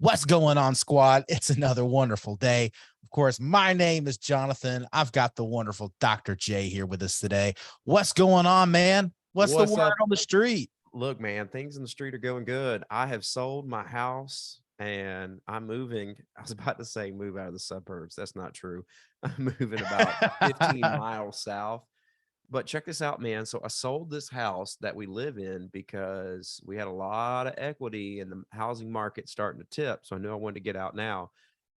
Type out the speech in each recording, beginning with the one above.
What's going on, squad? It's another wonderful day. Of course, my name is Jonathan. I've got the wonderful Dr. J here with us today. What's going on, man? What's the What's word up? on the street? Look, man, things in the street are going good. I have sold my house and I'm moving. I was about to say move out of the suburbs. That's not true. I'm moving about 15 miles south. But check this out, man. So I sold this house that we live in because we had a lot of equity and the housing market starting to tip. So I knew I wanted to get out now.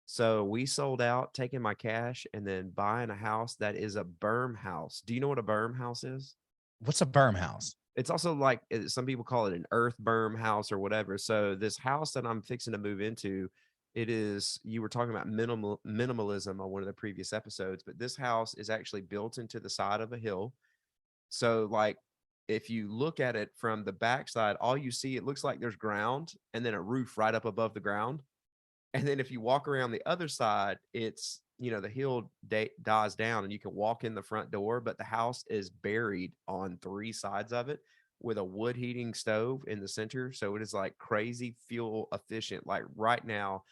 So we sold out, taking my cash and then buying a house that is a berm house. Do you know what a berm house is? What's a berm house? It's also like some people call it an earth berm house or whatever. So this house that I'm fixing to move into, it is, you were talking about minimalism on one of the previous episodes, but this house is actually built into the side of a hill. So like if you look at it from the backside, all you see, it looks like there's ground and then a roof right up above the ground. And then if you walk around the other side, it's, the hill dies down and you can walk in the front door, but the house is buried on three sides of it with a wood heating stove in the center. So it is like crazy fuel efficient. Like right now,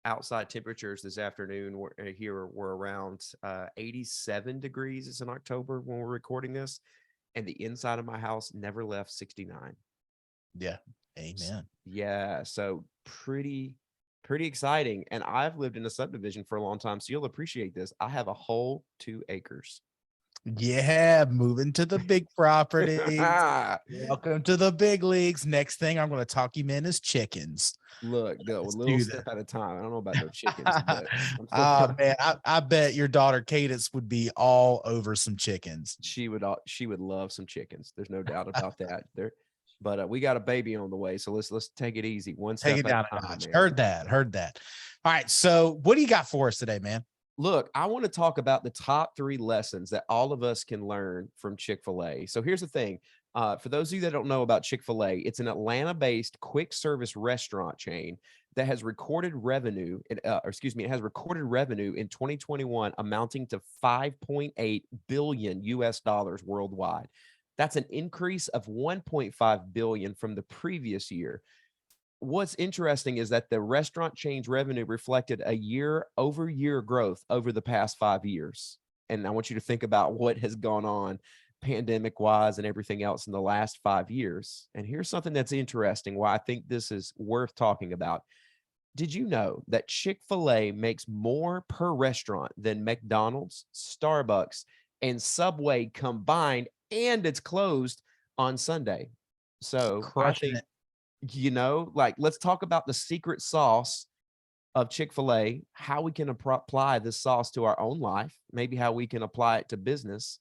outside temperatures this afternoon here were around 87 degrees. It's in October when we're recording this. And the inside of my house never left 69. Yeah. Amen. Yeah. So pretty exciting. And I've lived in a subdivision for a long time, so you'll appreciate this. I have a whole 2 acres. Yeah, moving to the big properties. Welcome to the big leagues. Next thing I'm going to talk you men is chickens. Look, a Let's little do step at a time. I don't know about no chickens, but I'm Oh still man, I bet your daughter Cadence would be all over some chickens. she would love some chickens. There's no doubt about that. But we got a baby on the way, so let's take it easy, one Take step it at down a a time, notch. man. Heard that. All right, so what do you got for us today, man? Look, I want to talk about the top 3 lessons that all of us can learn from Chick-fil-A. So here's the thing. For those of you that don't know about Chick-fil-A, it's an Atlanta-based quick service restaurant chain that has recorded revenue, it has recorded revenue in 2021 amounting to 5.8 billion US dollars worldwide. That's an increase of 1.5 billion from the previous year. What's interesting is that the restaurant chain's revenue reflected a year-over-year growth over the past 5 years. And I want you to think about what has gone on pandemic wise and everything else in the last 5 years. And here's something that's interesting why I think this is worth talking about. Did you know that Chick-fil-A makes more per restaurant than McDonald's, Starbucks, and Subway combined, and it's closed on Sunday? So I Crushing think, it. like, let's talk about the secret sauce of Chick-fil-A, how we can apply this sauce to our own life, maybe how we can apply it to business.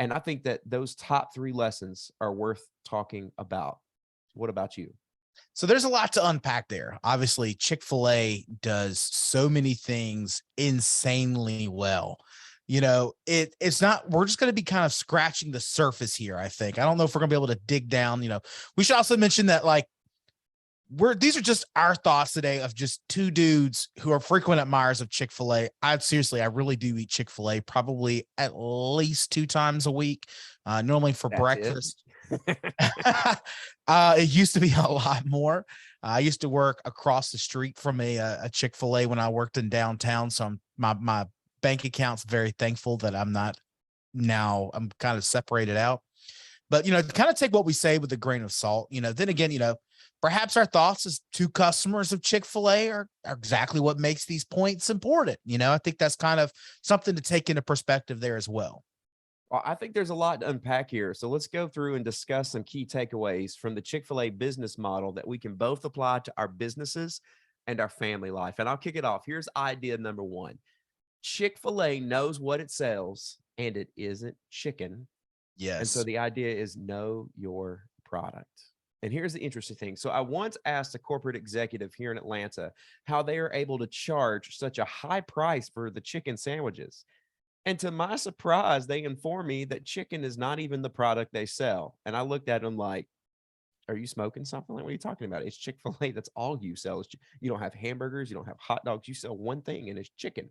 And I think that those top 3 lessons are worth talking about. What about you? So there's a lot to unpack there. Obviously, Chick-fil-A does so many things insanely well. It's not, we're just going to be kind of scratching the surface here, I think. I don't know if we're going to be able to dig down. We should also mention that like these are just our thoughts today of just 2 dudes who are frequent admirers of Chick-fil-A. I really do eat Chick-fil-A probably at least 2 times a week, normally for That's it. breakfast. It used to be a lot more. I used to work across the street from a Chick-fil-A when I worked in downtown. So my bank account's very thankful that I'm not now. I'm kind of separated out. But to kind of take what we say with a grain of salt. Then again, perhaps our thoughts as 2 customers of Chick-fil-A are exactly what makes these points important. I think that's kind of something to take into perspective there as well. Well, I think there's a lot to unpack here. So let's go through and discuss some key takeaways from the Chick-fil-A business model that we can both apply to our businesses and our family life. And I'll kick it off. Here's idea number 1. Chick-fil-A knows what it sells, and it isn't chicken. And so Yes. the idea is know your product. And here's the interesting thing. So I once asked a corporate executive here in Atlanta how they are able to charge such a high price for the chicken sandwiches. And to my surprise, they informed me that chicken is not even the product they sell. And I looked at them like, are you smoking something? Like, what are you talking about? It's Chick-fil-A. That's all you sell. You don't have hamburgers. You don't have hot dogs. You sell one thing, and it's chicken.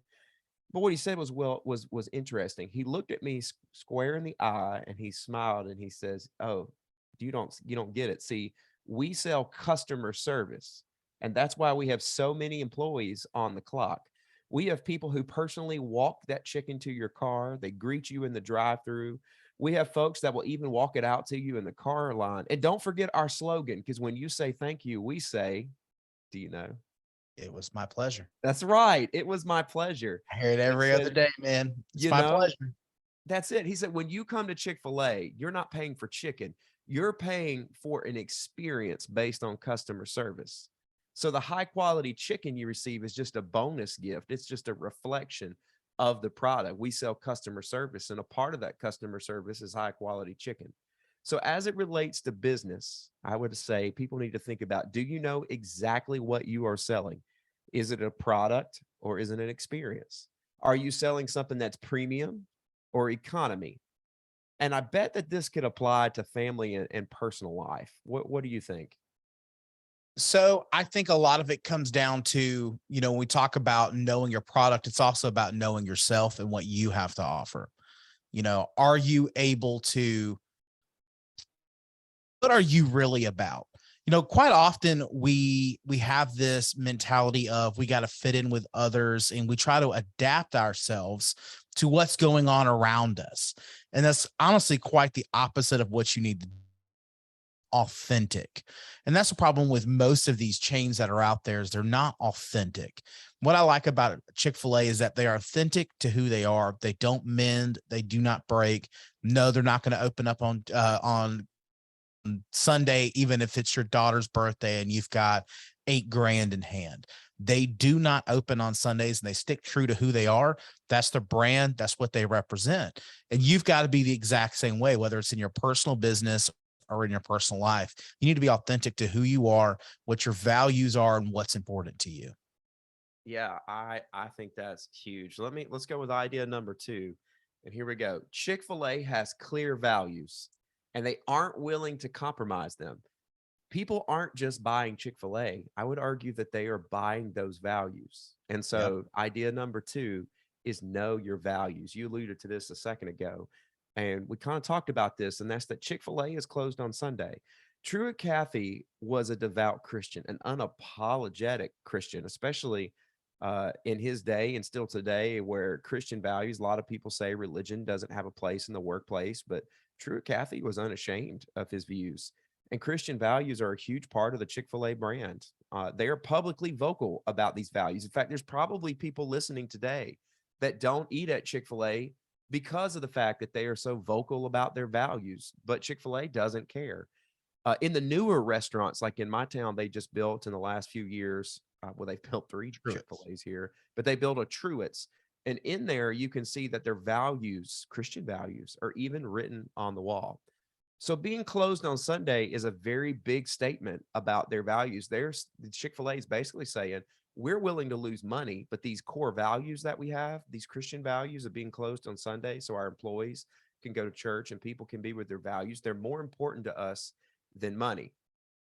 But what he said was interesting. He looked at me square in the eye and he smiled and he says, "Oh, you don't get it. See, we sell customer service. And that's why we have so many employees on the clock. We have people who personally walk that chicken to your car. They greet you in the drive-through. We have folks that will even walk it out to you in the car line. And don't forget our slogan, because when you say thank you, we say, do you know? It was my pleasure. That's right. It was my pleasure. I hear it He every other said, day, man. It's you my know, pleasure. that's it. He said, when you come to Chick-fil-A, you're not paying for chicken. You're paying for an experience based on customer service. So the high quality chicken you receive is just a bonus gift. It's just a reflection of the product. We sell customer service, and a part of that customer service is high quality chicken. So as it relates to business, I would say people need to think about, do you know exactly what you are selling? Is it a product or is it an experience? Are you selling something that's premium or economy? And I bet that this could apply to family and personal life. What do you think? So I think a lot of it comes down to, when we talk about knowing your product, it's also about knowing yourself and what you have to offer. Are you able to, what are you really about? Quite often we have this mentality of we got to fit in with others, and we try to adapt ourselves to what's going on around us. And that's honestly quite the opposite of what you need to authentic. And that's the problem with most of these chains that are out there, is they're not authentic. What I like about Chick-fil-A is that they are authentic to who they are. They don't mend, they do not break. No, they're not going to open up on Sunday, even if it's your daughter's birthday and you've got 8 grand in hand. They do not open on Sundays, and they stick true to who they are. That's their brand. That's what they represent. And you've got to be the exact same way, whether it's in your personal business or in your personal life. You need to be authentic to who you are, what your values are, and what's important to you. Yeah, I think that's huge. Let's go with idea number 2. And here we go. Chick-fil-A has clear values and they aren't willing to compromise them. People aren't just buying Chick-fil-A. I would argue that they are buying those values. And Yep. so idea number 2 is know your values. You alluded to this a second ago, and we kind of talked about this, and that's that Chick-fil-A is closed on Sunday. Truett Cathy was a devout Christian, an unapologetic Christian, especially in his day and still today, where Christian values, a lot of people say religion doesn't have a place in the workplace, but Truett Cathy was unashamed of his views. And Christian values are a huge part of the Chick-fil-A brand. They are publicly vocal about these values. In fact, there's probably people listening today that don't eat at Chick-fil-A because of the fact that they are so vocal about their values, but Chick-fil-A doesn't care. In the newer restaurants, like in my town, they just built in the last few years, well, they've built 3 Truest. Chick-fil-A's here, but they built a Truett's. And in there, you can see that their values, Christian values, are even written on the wall. So being closed on Sunday is a very big statement about their values. There's Chick-fil-A is basically saying, we're willing to lose money, but these core values that we have, these Christian values of being closed on Sunday, so our employees can go to church and people can be with their values, they're more important to us than money.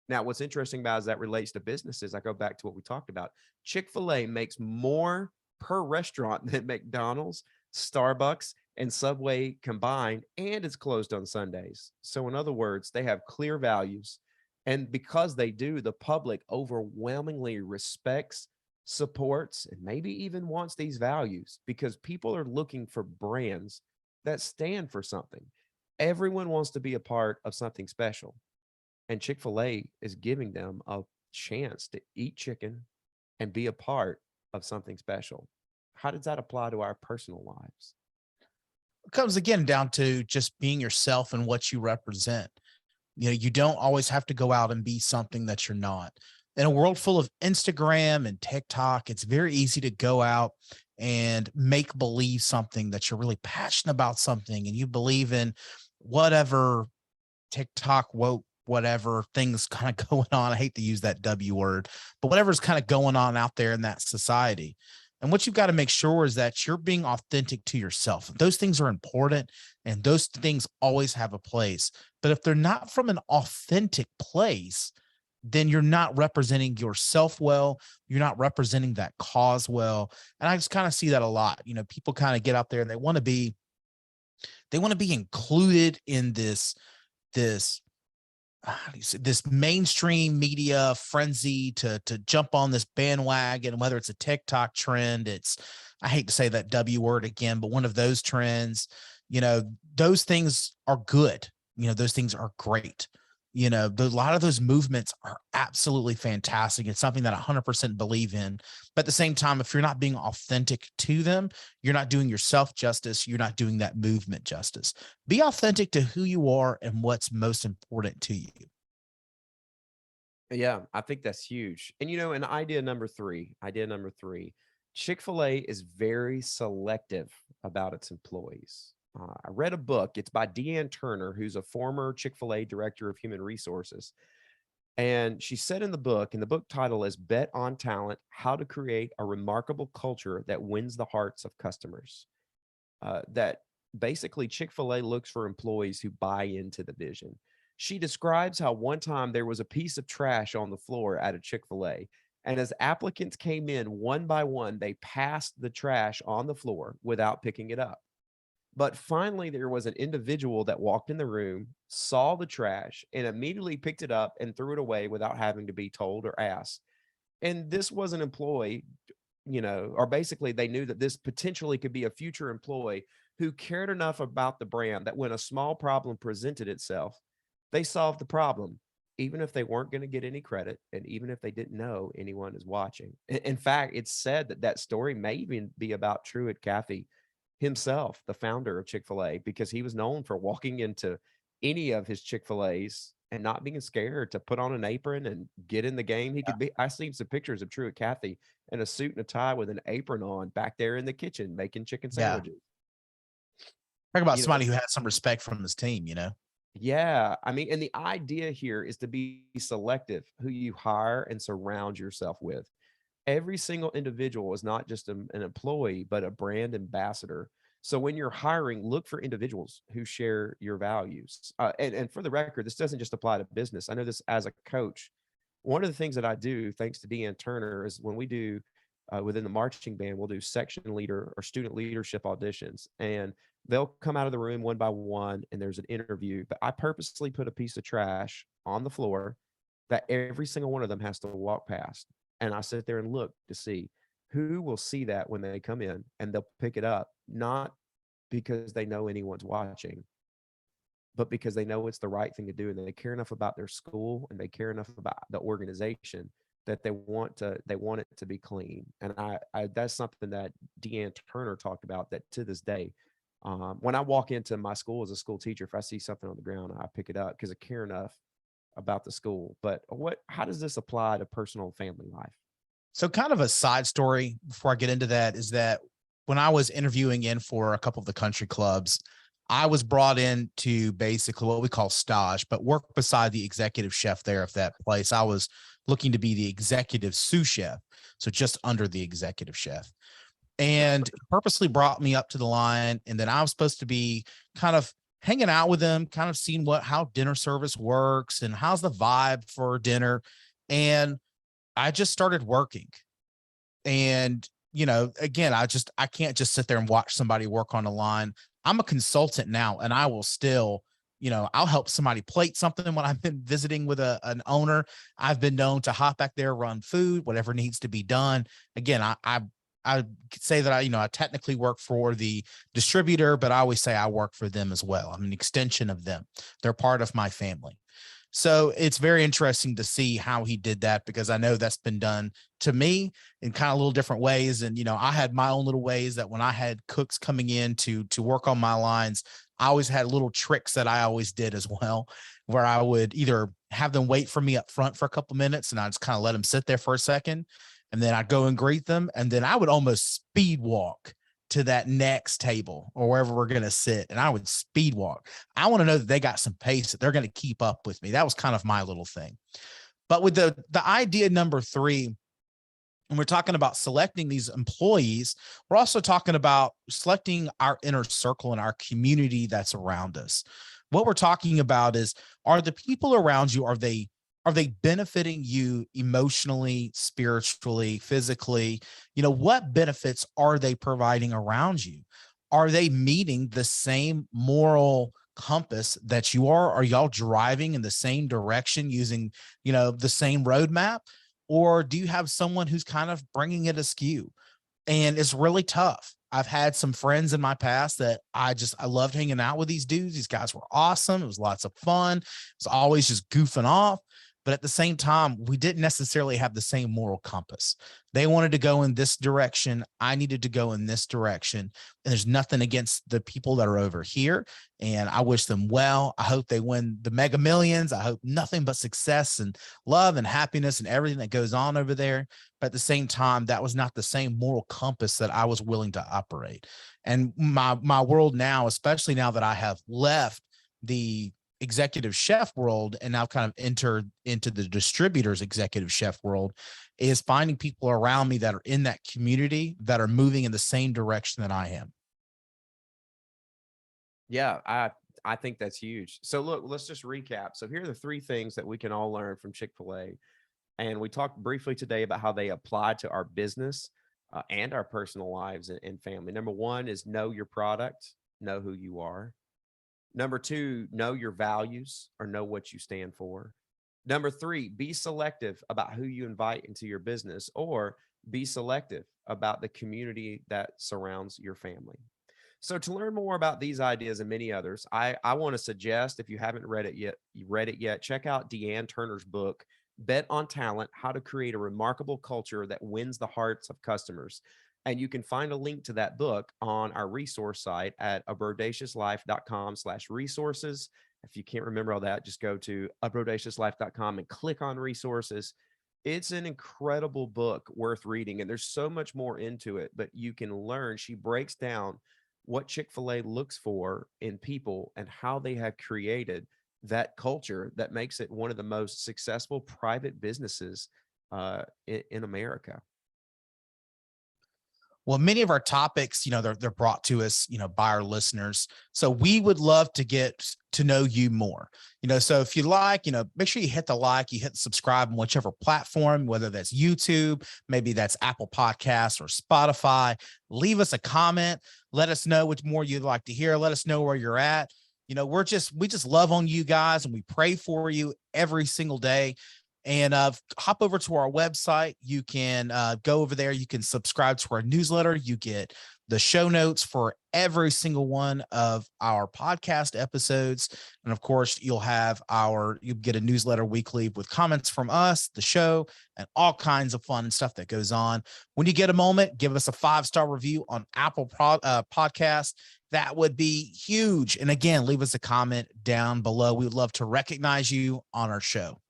Now, what's interesting about as that relates to businesses, I go back to what we talked about. Chick-fil-A makes more per restaurant than McDonald's, Starbucks, and Subway combined, and it's closed on Sundays. So in other words, they have clear values. And because they do, the public overwhelmingly respects, supports, and maybe even wants these values, because people are looking for brands that stand for something. Everyone wants to be a part of something special. And Chick-fil-A is giving them a chance to eat chicken and be a part of something special. How does that apply to our personal lives? It comes again down to just being yourself and what you represent. You don't always have to go out and be something that you're not. In a world full of Instagram and TikTok, it's very easy to go out and make believe something, that you're really passionate about something and you believe in whatever TikTok woke, whatever things kind of going on. I hate to use that W word, but whatever's kind of going on out there in that society. And what you've got to make sure is that you're being authentic to yourself. Those things are important and those things always have a place. But if they're not from an authentic place, then you're not representing yourself well. You're not representing that cause well. And I just kind of see that a lot. People kind of get out there and they want to be included in this how do you say, this mainstream media frenzy to jump on this bandwagon, whether it's a TikTok trend, it's, I hate to say that W word again, but one of those trends, those things are good. Those things are great. A lot of those movements are absolutely fantastic. It's something that I 100% believe in. But at the same time, if you're not being authentic to them, you're not doing yourself justice. You're not doing that movement justice. Be authentic to who you are and what's most important to you. Yeah, I think that's huge. And and idea number three, Chick-fil-A is very selective about its employees. I read a book. It's by Deanne Turner, who's a former Chick-fil-A director of human resources. And she said in the book, and the book title is Bet on Talent: How to Create a Remarkable Culture That Wins the Hearts of Customers. That basically Chick-fil-A looks for employees who buy into the vision. She describes how one time there was a piece of trash on the floor at a Chick-fil-A. And as applicants came in one by one, they passed the trash on the floor without picking it up. But finally, there was an individual that walked in the room, saw the trash, and immediately picked it up and threw it away without having to be told or asked. And this was an employee, or basically they knew that this potentially could be a future employee who cared enough about the brand that when a small problem presented itself, they solved the problem, even if they weren't going to get any credit and even if they didn't know anyone is watching. In fact, it's said that that story may even be about Truett Cathy himself, the founder of Chick-fil-A, because he was known for walking into any of his Chick-fil-A's and not being scared to put on an apron and get in the game. He could be, I seen some pictures of Truett Cathy in a suit and a tie with an apron on back there in the kitchen making chicken Yeah. sandwiches. Talk about You know, somebody who has some respect from his team. yeah. I mean, and the idea here is to be selective who you hire and surround yourself with. Every single individual is not just an employee, but a brand ambassador. So when you're hiring, look for individuals who share your values. And for the record, this doesn't just apply to business. I know this as a coach. One of the things that I do, thanks to Deanne Turner, is when we do within the marching band, we'll do section leader or student leadership auditions. And they'll come out of the room one by one, and there's an interview. But I purposely put a piece of trash on the floor that every single one of them has to walk past. And I sit there and look to see who will see that when they come in and they'll pick it up, not because they know anyone's watching, but because they know it's the right thing to do. And they care enough about their school and they care enough about the organization that they want it to be clean. And I that's something that Deanne Turner talked about, that to this day, when I walk into my school as a school teacher, if I see something on the ground, I pick it up because I care enough about the school. But how does this apply to personal and family life? So kind of a side story before I get into that is that when I was interviewing in for a couple of the country clubs, I was brought in to basically what we call stage, but work beside the executive chef there of that place. I was looking to be the executive sous chef, so just under the executive chef, and purposely brought me up to the line. And then I was supposed to be kind of hanging out with them, kind of seeing how dinner service works and how's the vibe for dinner. And I just started working. And, again, I can't just sit there and watch somebody work on a line. I'm a consultant now, and I will still, I'll help somebody plate something when I've been visiting with an owner. I've been known to hop back there, run food, whatever needs to be done. Again, I say that I technically work for the distributor, but I always say I work for them as well. I'm an extension of them. They're part of my family. So it's very interesting to see how he did that, because I know that's been done to me in kind of little different ways. And, I had my own little ways that when I had cooks coming in to work on my lines, I always had little tricks that I always did as well, where I would either have them wait for me up front for a couple minutes and I just kind of let them sit there for a second. And then I'd go and greet them. And then I would almost speed walk to that next table or wherever we're going to sit. And I would speed walk. I want to know that they got some pace, that they're going to keep up with me. That was kind of my little thing. But with the idea number 3, when we're talking about selecting these employees, we're also talking about selecting our inner circle and our community that's around us. What we're talking about is, are the people around you, are they benefiting you emotionally, spiritually, physically? What benefits are they providing around you? Are they meeting the same moral compass that you are? Are y'all driving in the same direction using, the same roadmap? Or do you have someone who's kind of bringing it askew? And it's really tough. I've had some friends in my past that I loved hanging out with these dudes. These guys were awesome. It was lots of fun. It was always just goofing off. But at the same time, we didn't necessarily have the same moral compass. They wanted to go in this direction. I needed to go in this direction. And there's nothing against the people that are over here. And I wish them well. I hope they win the Mega Millions. I hope nothing but success and love and happiness and everything that goes on over there. But at the same time, that was not the same moral compass that I was willing to operate. And my world now, especially now that I have left the executive chef world and now kind of entered into the distributors executive chef world, is finding people around me that are in that community that are moving in the same direction that I am. Yeah, I think that's huge. So look, let's just recap. So here are the three things that we can all learn from Chick-fil-A. And we talked briefly today about how they apply to our business and our personal lives and family. Number one is know your product, know who you are. Number two, know your values or know what you stand for. Number three, be selective about who you invite into your business, or be selective about the community that surrounds your family. So to learn more about these ideas and many others, I want to suggest, if you haven't read it yet, check out Deanne Turner's book, Bet on Talent: How to Create a Remarkable Culture That Wins the Hearts of Customers. And you can find a link to that book on our resource site at abrodaciouslife.com/resources. If you can't remember all that, just go to abrodaciouslife.com and click on resources. It's an incredible book worth reading, and there's so much more into it, but you can learn. She breaks down what Chick-fil-A looks for in people and how they have created that culture that makes it one of the most successful private businesses in America. Well, many of our topics, they're brought to us, by our listeners. So we would love to get to know you more. So if you like, make sure you hit the like, you hit subscribe on whichever platform, whether that's YouTube, maybe that's Apple Podcasts or Spotify. Leave us a comment. Let us know which more you'd like to hear. Let us know where you're at. We just love on you guys, and we pray for you every single day. And hop over to our website. You can go over there. You can subscribe to our newsletter. You get the show notes for every single one of our podcast episodes. And of course, you'll get a newsletter weekly with comments from us, the show, and all kinds of fun stuff that goes on. When you get a moment, give us a 5-star review on Apple Podcasts. That would be huge. And again, leave us a comment down below. We would love to recognize you on our show.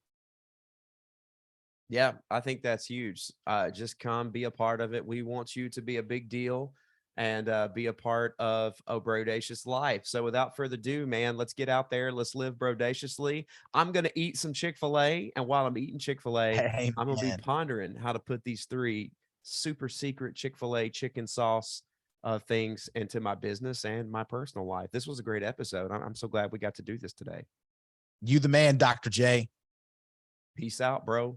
Yeah, I think that's huge. Just come be a part of it. We want you to be a big deal and be a part of a Brodacious life. So without further ado, man, let's get out there. Let's live Brodaciously. I'm going to eat some Chick-fil-A. And while I'm eating Chick-fil-A, I'm going to be pondering how to put these three super secret Chick-fil-A chicken sauce things into my business and my personal life. This was a great episode. I'm so glad we got to do this today. You the man, Dr. J. Peace out, bro.